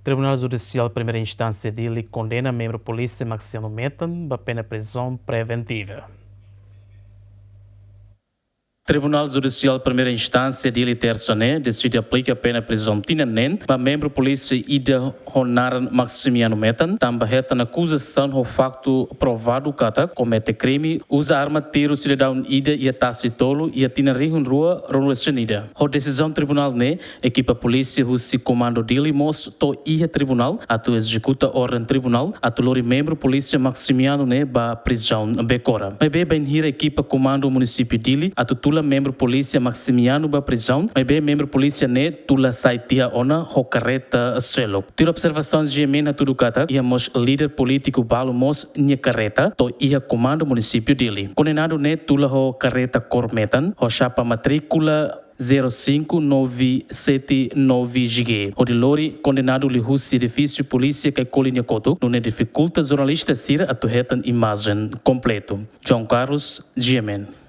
Tribunal Judicial Primeira Instância Dili condena membro polícia Maximo Metan a pena prisão preventiva. Tribunal Judicial Primeira Instância de terça-né decide aplicar a pena prisão tinenente para membro polícia Ida Honaran Maximiano Metan, também reta na acusação do facto provado que comete crime, usa arma tiro cidadão Ida e a taça tolo e a tina rihun rua ronresenida. A decisão tribunal né equipa polícia o se comando dele mos to ia tribunal atu executa ordem tribunal atu lori membro polícia Maximiano né ba prisão becora. Mas bem hira equipa comando município dele atu membro polícia Maximiano ba prisão, mas bem membro polícia ne tula saitia ona ho carreta selo. Tira observações de emena tudo kata, ia mos líder político balo mos nia carreta, to ia comando município dele. Condenado ne tula ho carreta cormetan, ho chapa matrícula 05979G. O de Lori, condenado li husi edifício polícia que colinha koto, não dificulta jornalista sira a tu retan imagem completo. João Carlos, GMN.